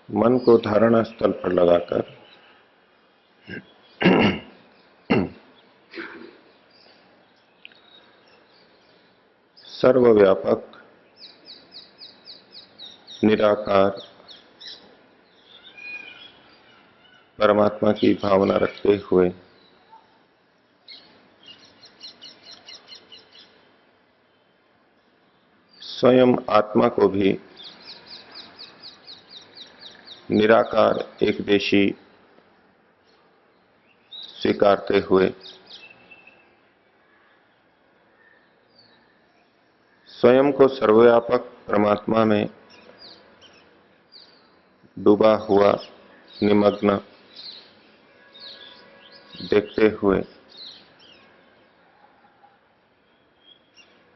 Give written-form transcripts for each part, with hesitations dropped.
मन को धारणा स्थल पर लगाकर सर्वव्यापक, निराकार परमात्मा की भावना रखते हुए स्वयं आत्मा को भी निराकार एकदेशी स्वीकारते हुए स्वयं को सर्वव्यापक परमात्मा में डूबा हुआ निमग्न देखते हुए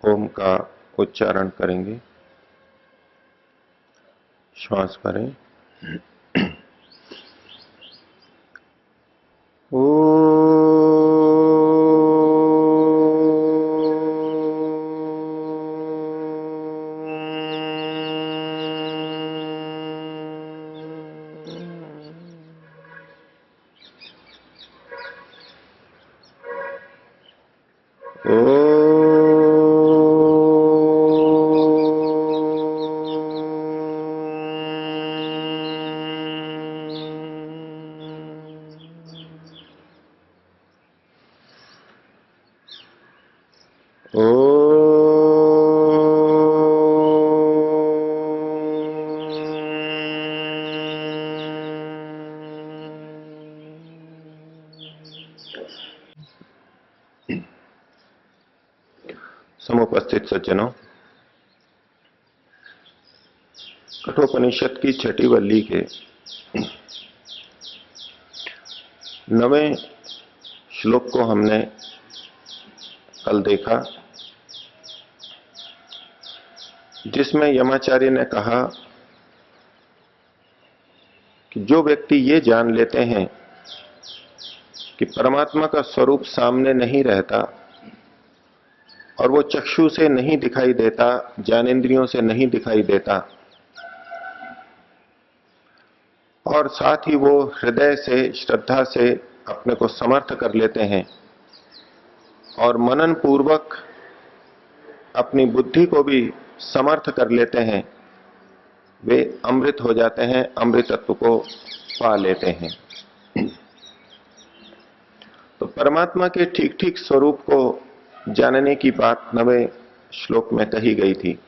ओम का उच्चारण करेंगे। श्वास भरें। समुपस्थित सज्जनों, कठोपनिषद की छठी वल्ली के 9वें श्लोक को हमने कल देखा, जिसमें यमाचार्य ने कहा कि जो व्यक्ति ये जान लेते हैं कि परमात्मा का स्वरूप सामने नहीं रहता और वो चक्षु से नहीं दिखाई देता, ज्ञानेंद्रियों से नहीं दिखाई देता, और साथ ही वो हृदय से, श्रद्धा से अपने को समर्थ कर लेते हैं और मनन पूर्वक अपनी बुद्धि को भी समर्थ कर लेते हैं, वे अमृत हो जाते हैं, अमृतत्व को पा लेते हैं। तो परमात्मा के ठीक ठीक स्वरूप को जानने की बात 9वें श्लोक में कही गई थी,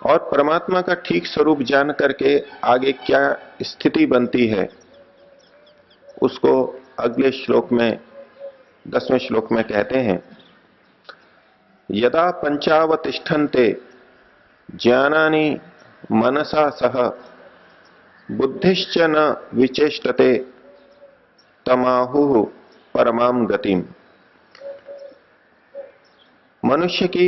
और परमात्मा का ठीक स्वरूप जान करके आगे क्या स्थिति बनती है उसको अगले श्लोक में 10वें श्लोक में कहते हैं, यदा पंचावतिष्ठन्ते ज्ञानानि मनसा सह बुद्धिश्च न विचेष्टते तमाहुः परमाम गतिम। मनुष्य की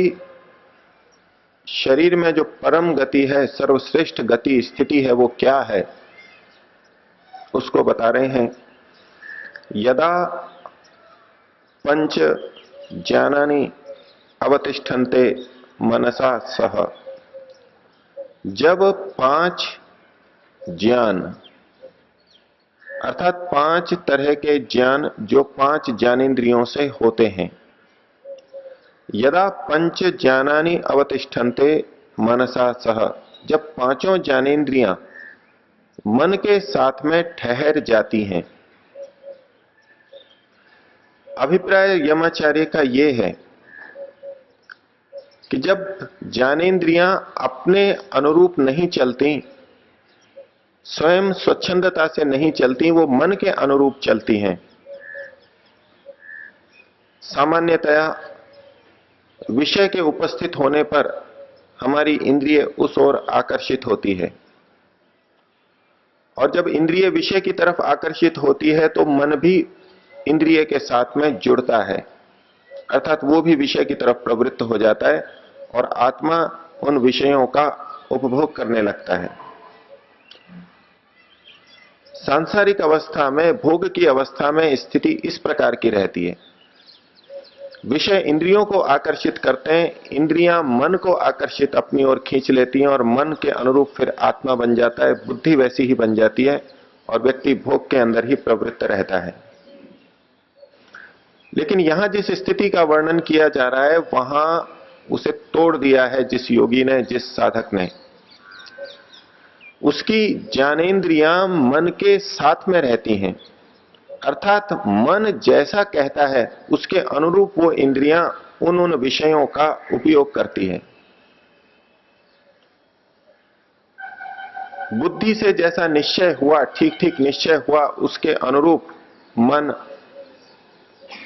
शरीर में जो परम गति है, सर्वश्रेष्ठ गति स्थिति है, वो क्या है उसको बता रहे हैं। यदा पंच ज्ञानानि अवतिष्ठन्ते मनसा सह, जब 5 ज्ञान अर्थात 5 तरह के ज्ञान जो 5 ज्ञानेंद्रियों से होते हैं, यदा पंच ज्ञानानि अवतिष्ठन्ते मनसा सह, जब 5 ज्ञानेंद्रियां मन के साथ में ठहर जाती हैं। अभिप्राय यमाचार्य का यह है कि जब ज्ञानेंद्रियां अपने अनुरूप नहीं चलती, स्वयं स्वच्छंदता से नहीं चलती, वो मन के अनुरूप चलती हैं। सामान्यतया विषय के उपस्थित होने पर हमारी इंद्रिय उस ओर आकर्षित होती है, और जब इंद्रिय विषय की तरफ आकर्षित होती है तो मन भी इंद्रिय के साथ में जुड़ता है, अर्थात वो भी विषय की तरफ प्रवृत्त हो जाता है और आत्मा उन विषयों का उपभोग करने लगता है। सांसारिक अवस्था में, भोग की अवस्था में स्थिति इस प्रकार की रहती है विषय इंद्रियों को आकर्षित करते हैं, इंद्रियां मन को आकर्षित अपनी ओर खींच लेती हैं और मन के अनुरूप फिर आत्मा बन जाता है, बुद्धि वैसी ही बन जाती है और व्यक्ति भोग के अंदर ही प्रवृत्त रहता है। लेकिन यहां जिस स्थिति का वर्णन किया जा रहा है वहां उसे तोड़ दिया है जिस योगी ने, जिस साधक ने। उसकी ज्ञानेंद्रियां मन के साथ में रहती हैं, अर्थात मन जैसा कहता है उसके अनुरूप वो इंद्रियां उन विषयों का उपयोग करती है। बुद्धि से जैसा निश्चय हुआ, ठीक ठीक निश्चय हुआ, उसके अनुरूप मन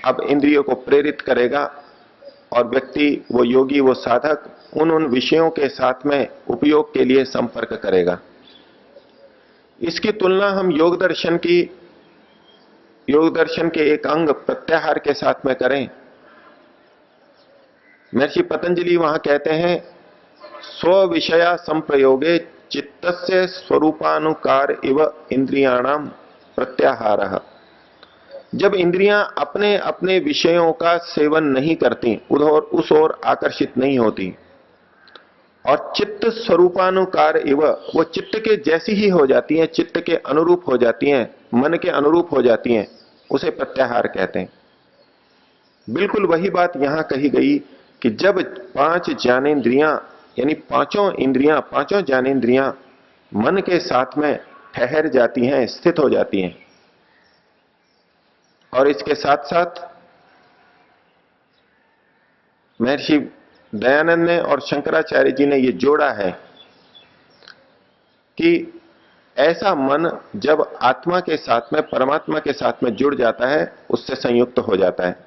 अब इंद्रियों को प्रेरित करेगा और व्यक्ति, वो योगी, वो साधक उन विषयों के साथ में उपयोग के लिए संपर्क करेगा। इसकी तुलना हम योग दर्शन के एक अंग प्रत्याहार के साथ में करें। महर्षि पतंजलि वहां कहते हैं, स्व विषया संप्रयोगे चित्तस्य स्वरूपानुकार इव इंद्रियाणाम प्रत्याहारः। जब इंद्रियां अपने अपने विषयों का सेवन नहीं करती, उस ओर आकर्षित नहीं होती, और चित्त स्वरूपानुकार इव, वो चित्त के जैसी ही हो जाती हैं, चित्त के अनुरूप हो जाती हैं, मन के अनुरूप हो जाती हैं, उसे प्रत्याहार कहते हैं। बिल्कुल वही बात यहां कही गई कि जब पांच ज्ञानेंद्रियां यानी पांचों इंद्रियां, पांचों ज्ञानेंद्रियां मन के साथ में ठहर जाती हैं, स्थित हो जाती हैं, और इसके साथ साथ महर्षि दयानंद ने और शंकराचार्य जी ने यह जोड़ा है कि ऐसा मन जब आत्मा के साथ में, परमात्मा के साथ में जुड़ जाता है, उससे संयुक्त हो जाता है।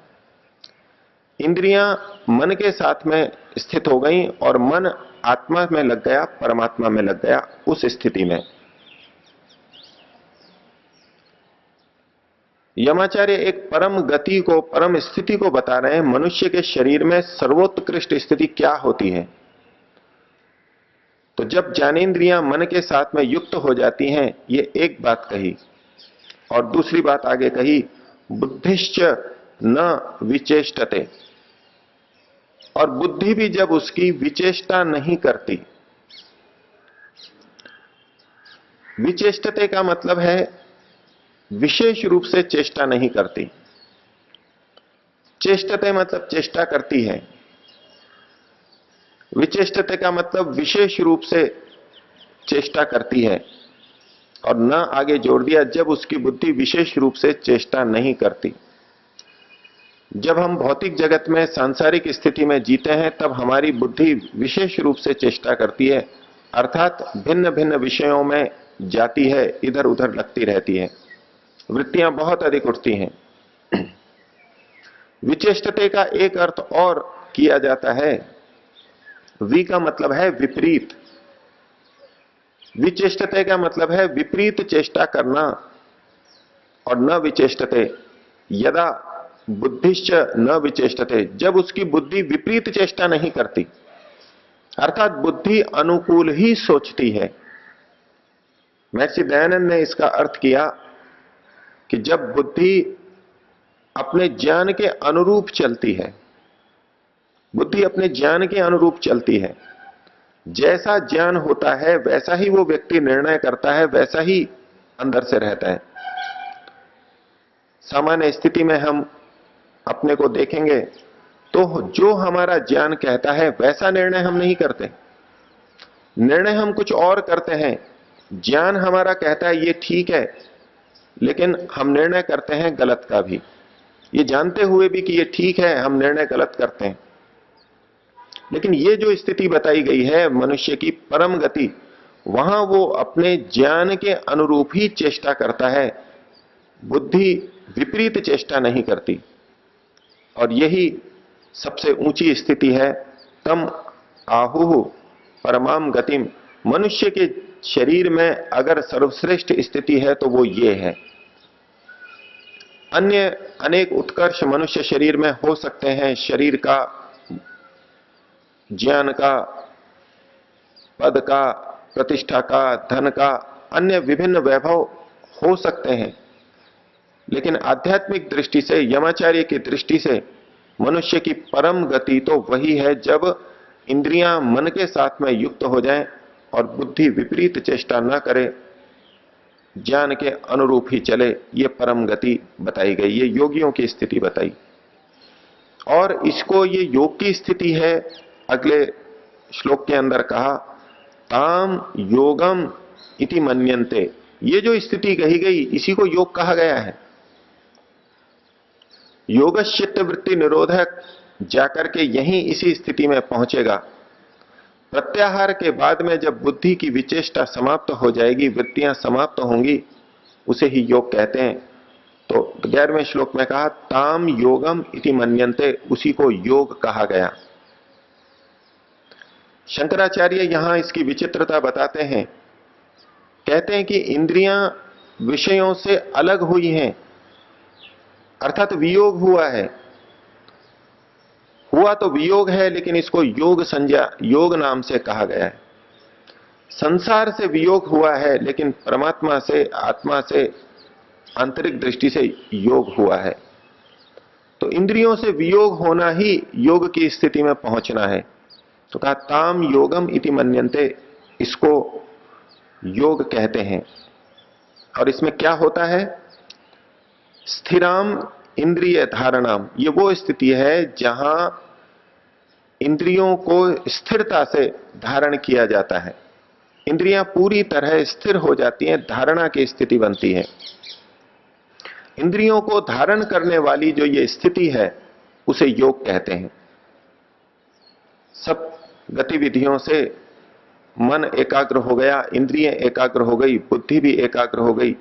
इंद्रियां मन के साथ में स्थित हो गई और मन आत्मा में लग गया, परमात्मा में लग गया। उस स्थिति में यमाचार्य एक परम गति को, परम स्थिति को बता रहे हैं। मनुष्य के शरीर में सर्वोत्कृष्ट स्थिति क्या होती है? तो जब ज्ञानेंद्रियां मन के साथ में युक्त हो जाती हैं, ये एक बात कही, और दूसरी बात आगे कही, बुद्धिश्च न विचेष्टते, और बुद्धि भी जब उसकी विचेष्टा नहीं करती। विचेष्टते का मतलब है विशेष रूप से चेष्टा नहीं करती। चेष्टते मतलब चेष्टा करती है, विचेष्टते का मतलब विशेष रूप से चेष्टा करती है, और न आगे जोड़ दिया जब उसकी बुद्धि विशेष रूप से चेष्टा नहीं करती। जब हम भौतिक जगत में, सांसारिक स्थिति में जीते हैं, तब हमारी बुद्धि विशेष रूप से चेष्टा करती है, अर्थात भिन्न भिन्न विषयों में जाती है, इधर उधर लगती रहती है, वृत्तियां बहुत अधिक उठती हैं। विचेष्टते का एक अर्थ और किया जाता है, वि का मतलब है विपरीत। विचेष्टते का मतलब है विपरीत चेष्टा करना, और न विचेष्टते यदा बुद्धिश्च न विचेष्टते, जब उसकी बुद्धि विपरीत चेष्टा नहीं करती, अर्थात बुद्धि अनुकूल ही सोचती है। महर्षि दयानंद ने इसका अर्थ किया कि जब बुद्धि अपने ज्ञान के अनुरूप चलती है, बुद्धि अपने ज्ञान के अनुरूप चलती है, जैसा ज्ञान होता है वैसा ही वो व्यक्ति निर्णय करता है, वैसा ही अंदर से रहता है। सामान्य स्थिति में हम अपने को देखेंगे तो जो हमारा ज्ञान कहता है वैसा निर्णय हम नहीं करते, निर्णय हम कुछ और करते हैं। ज्ञान हमारा कहता है ये ठीक है, लेकिन हम निर्णय करते हैं गलत का भी, ये जानते हुए भी कि ये ठीक है, हम निर्णय गलत करते हैं। लेकिन ये जो स्थिति बताई गई है मनुष्य की परम गति, वहां वो अपने ज्ञान के अनुरूप ही चेष्टा करता है, बुद्धि विपरीत चेष्टा नहीं करती, और यही सबसे ऊंची स्थिति है। तम आहुः परमाम गतिम, मनुष्य के शरीर में अगर सर्वश्रेष्ठ स्थिति है तो वो ये है। अन्य अनेक उत्कर्ष मनुष्य शरीर में हो सकते हैं, शरीर का, ज्ञान का, पद का, प्रतिष्ठा का, धन का, अन्य विभिन्न वैभव हो सकते हैं, लेकिन आध्यात्मिक दृष्टि से, यमाचार्य की दृष्टि से मनुष्य की परम गति तो वही है जब इंद्रियां मन के साथ में युक्त हो जाएं और बुद्धि विपरीत चेष्टा न करे, ज्ञान के अनुरूप ही चले। ये परम गति बताई गई, ये योगियों की स्थिति बताई। और इसको ये योग की स्थिति है, अगले श्लोक के अंदर कहा ताम योगम इति मन्यन्ते। ये जो स्थिति कही गई इसी को योग कहा गया है। योगश्चित्त वृत्ति निरोधक जाकर के यहीं इसी स्थिति में पहुंचेगा। प्रत्याहार के बाद में जब बुद्धि की विचेष्टा समाप्त हो जाएगी, वृत्तियां समाप्त होंगी, उसे ही योग कहते हैं। तो 11वें श्लोक में कहा ताम योगम इति मन्यन्ते, उसी को योग कहा गया। शंकराचार्य यहां इसकी विचित्रता बताते हैं, कहते हैं कि इंद्रियां विषयों से अलग हुई हैं, अर्थात वियोग हुआ है। हुआ तो वियोग है, लेकिन इसको योग संज्ञा, योग नाम से कहा गया है। संसार से वियोग हुआ है, लेकिन परमात्मा से, आत्मा से, आंतरिक दृष्टि से योग हुआ है। तो इंद्रियों से वियोग होना ही योग की स्थिति में पहुंचना है। तो कहा ताम योगम इति मन्यन्ते, इसको योग कहते हैं। और इसमें क्या होता है? स्थिराम इंद्रिय धारणाम, ये वो स्थिति है जहां इंद्रियों को स्थिरता से धारण किया जाता है। इंद्रियां पूरी तरह स्थिर हो जाती हैं, धारणा की स्थिति बनती है। इंद्रियों को धारण करने वाली जो ये स्थिति है उसे योग कहते हैं। सब गतिविधियों से मन एकाग्र हो गया, इंद्रिय एकाग्र हो गई, बुद्धि भी एकाग्र हो गई,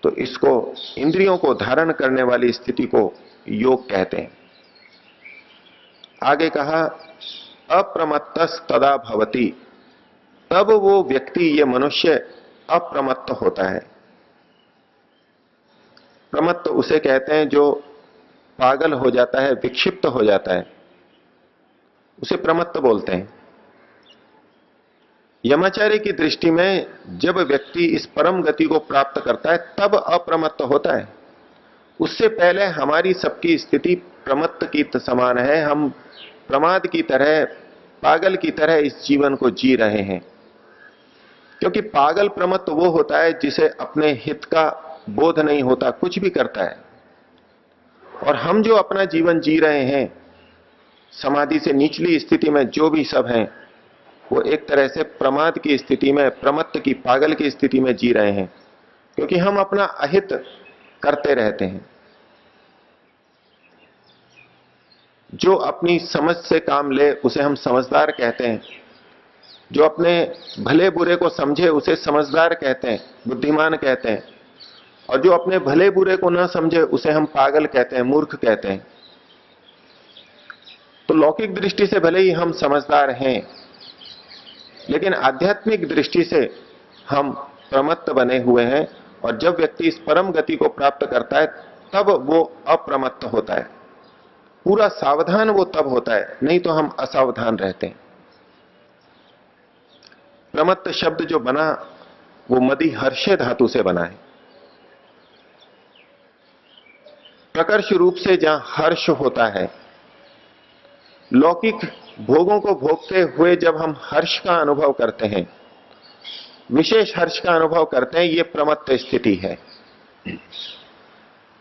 तो इसको इंद्रियों को धारण करने वाली स्थिति को योग कहते हैं। आगे कहा अप्रमत्तस तदा भवति, तब वो व्यक्ति, ये मनुष्य अप्रमत्त होता है। प्रमत्त उसे कहते हैं जो पागल हो जाता है, विक्षिप्त हो जाता है, उसे प्रमत्त बोलते हैं। यमाचार्य की दृष्टि में जब व्यक्ति इस परम गति को प्राप्त करता है तब अप्रमत्त होता है। उससे पहले हमारी सबकी स्थिति प्रमत्त की समान है। हम प्रमाद की तरह, पागल की तरह इस जीवन को जी रहे हैं। क्योंकि पागल प्रमत्त वो होता है जिसे अपने हित का बोध नहीं होता, कुछ भी करता है। और हम जो अपना जीवन जी रहे हैं, समाधि से निचली स्थिति में जो भी सब हैं, वो एक तरह से प्रमाद की स्थिति में, प्रमत्त की, पागल की स्थिति में जी रहे हैं। क्योंकि हम अपना अहित करते रहते हैं। जो अपनी समझ से काम ले उसे हम समझदार कहते हैं। जो अपने भले बुरे को समझे उसे समझदार कहते हैं, बुद्धिमान कहते हैं। और जो अपने भले बुरे को ना समझे उसे हम पागल कहते हैं, मूर्ख कहते हैं। तो लौकिक दृष्टि से भले ही हम समझदार हैं, लेकिन आध्यात्मिक दृष्टि से हम प्रमत्त बने हुए हैं। और जब व्यक्ति इस परम गति को प्राप्त करता है तब वो अप्रमत्त होता है। पूरा सावधान वो तब होता है, नहीं तो हम असावधान रहते हैं। प्रमत्त शब्द जो बना वो मदि हर्षे धातु से बना है। प्रकर्ष रूप से जहां हर्ष होता है, लौकिक भोगों को भोगते हुए जब हम हर्ष का अनुभव करते हैं, विशेष हर्ष का अनुभव करते हैं, ये प्रमत्त स्थिति है।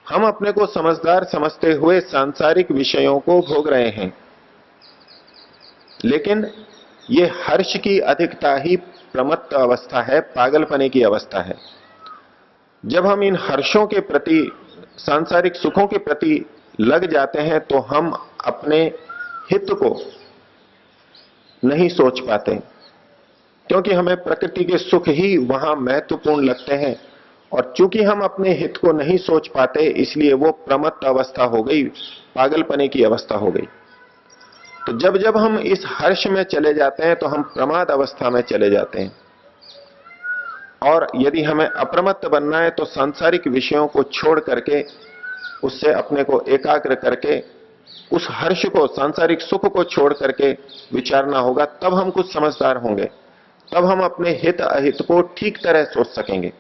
हम अपने को समझदार समझते हुए सांसारिक विषयों को भोग रहे हैं, लेकिन ये हर्ष की अधिकता ही प्रमत्त अवस्था है, पागलपने की अवस्था है। जब हम इन हर्षों के प्रति, सांसारिक सुखों के प्रति लग जाते हैं तो हम अपने हित को नहीं सोच पाते, क्योंकि हमें प्रकृति के सुख ही वहां महत्वपूर्ण लगते हैं। और चूंकि हम अपने हित को नहीं सोच पाते, इसलिए वो प्रमत्त अवस्था हो गई, पागलपने की अवस्था हो गई। तो जब जब हम इस हर्ष में चले जाते हैं तो हम प्रमाद अवस्था में चले जाते हैं। और यदि हमें अप्रमत्त बनना है तो सांसारिक विषयों को छोड़ करके, उससे अपने को एकाग्र करके, उस हर्ष को, सांसारिक सुख को छोड़ करके विचारना होगा। तब हम कुछ समझदार होंगे, तब हम अपने हित अहित को ठीक तरह सोच सकेंगे।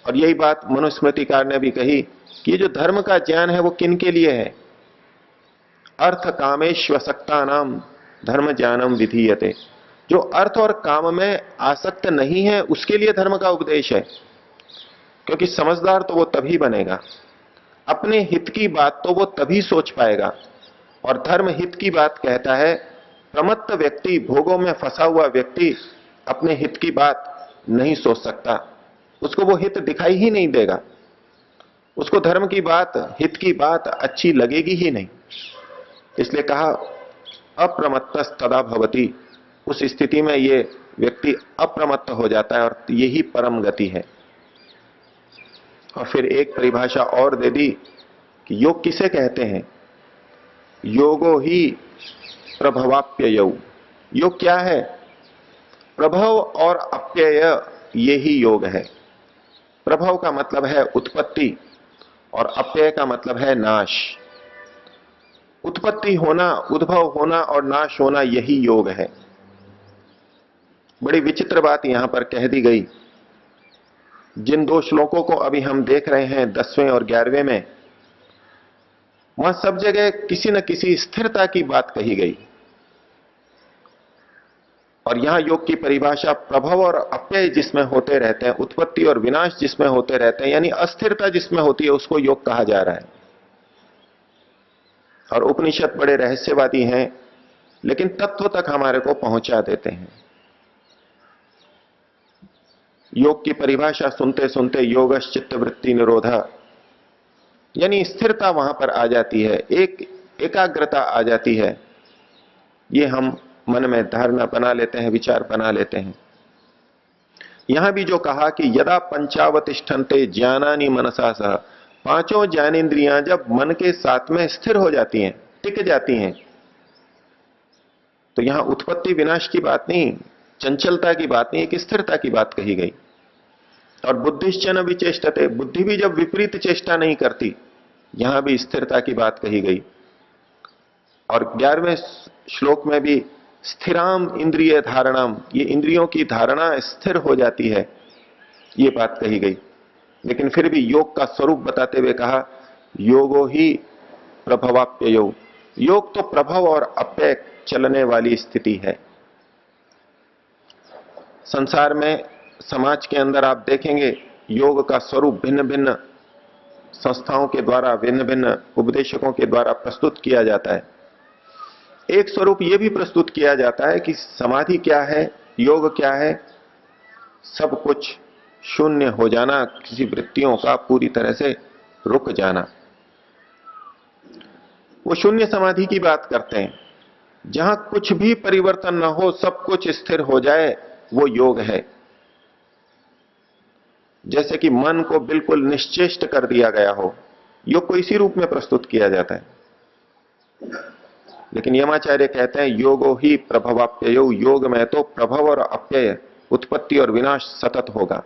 और यही बात मनुस्मृतिकार ने भी कही कि ये जो धर्म का ज्ञान है वो किन के लिए है? अर्थ कामेश्वसक्ता नाम धर्म ज्ञानम विधीयते। जो अर्थ और काम में आसक्त नहीं है उसके लिए धर्म का उपदेश है, क्योंकि समझदार तो वो तभी बनेगा, अपने हित की बात तो वो तभी सोच पाएगा। और धर्म हित की बात कहता है। प्रमत्त व्यक्ति, भोगों में फंसा हुआ व्यक्ति अपने हित की बात नहीं सोच सकता, उसको वो हित दिखाई ही नहीं देगा, उसको धर्म की बात, हित की बात अच्छी लगेगी ही नहीं। इसलिए कहा अप्रमत्तस तदा भवति, उस स्थिति में ये व्यक्ति अप्रमत्त हो जाता है और यही परम गति है। और फिर एक परिभाषा और दे दी कि योग किसे कहते हैं। योगो ही प्रभवाप्ययौ। योग क्या है? प्रभव और अप्यय, ये ही योग है। प्रभव का मतलब है उत्पत्ति और अप्यय का मतलब है नाश। उत्पत्ति होना, उद्भव होना और नाश होना, यही योग है। बड़ी विचित्र बात यहां पर कह दी गई। जिन दो श्लोकों को अभी हम देख रहे हैं 10वें और 11वें में, वहां सब जगह किसी न किसी स्थिरता की बात कही गई। और यहां योग की परिभाषा प्रभव और अप्यय जिसमें होते रहते हैं, उत्पत्ति और विनाश जिसमें होते रहते हैं, यानी अस्थिरता जिसमें होती है, उसको योग कहा जा रहा है। और उपनिषद बड़े रहस्यवादी हैं, लेकिन तत्व तक हमारे को पहुंचा देते हैं। योग की परिभाषा सुनते सुनते योगश्च चित्त वृत्ति निरोधा, यानी स्थिरता वहां पर आ जाती है, एक एकाग्रता आ जाती है। ये हम मन में धारणा बना लेते हैं, विचार बना लेते हैं। यहां भी जो कहा कि यदा पंचावतिष्ठन्ते ज्ञानानि मनसा सह, पांचों ज्ञानेंद्रियां जब मन के साथ में स्थिर हो जाती हैं, टिक जाती हैं, तो यहां उत्पत्ति विनाश की बात नहीं, चंचलता की बात नहीं, एक स्थिरता की बात कही गई। और बुद्धिश्च न विचेष्टते, बुद्धि भी जब विपरीत चेष्टा नहीं करती, यहां भी स्थिरता की बात कही गई। और 11वें श्लोक में भी स्थिराम इंद्रिय धारणाम, ये इंद्रियों की धारणा स्थिर हो जाती है, ये बात कही गई। लेकिन फिर भी योग का स्वरूप बताते हुए कहा योगो ही प्रभवाप्ययो, योग तो प्रभव और अप्यय चलने वाली स्थिति है। संसार में, समाज के अंदर आप देखेंगे योग का स्वरूप भिन्न भिन्न संस्थाओं के द्वारा, भिन्न भिन्न उपदेशकों के द्वारा प्रस्तुत किया जाता है। एक स्वरूप यह भी प्रस्तुत किया जाता है कि समाधि क्या है, योग क्या है, सब कुछ शून्य हो जाना, किसी वृत्तियों का पूरी तरह से रुक जाना। वो शून्य समाधि की बात करते हैं, जहां कुछ भी परिवर्तन न हो, सब कुछ स्थिर हो जाए, वो योग है। जैसे कि मन को बिल्कुल निश्चेष्ट कर दिया गया हो, योग को इसी रूप में प्रस्तुत किया जाता है। लेकिन यमाचार्य कहते हैं योगो ही प्रभवाप्ययो, योग में तो प्रभव और अप्यय, उत्पत्ति और विनाश सतत होगा।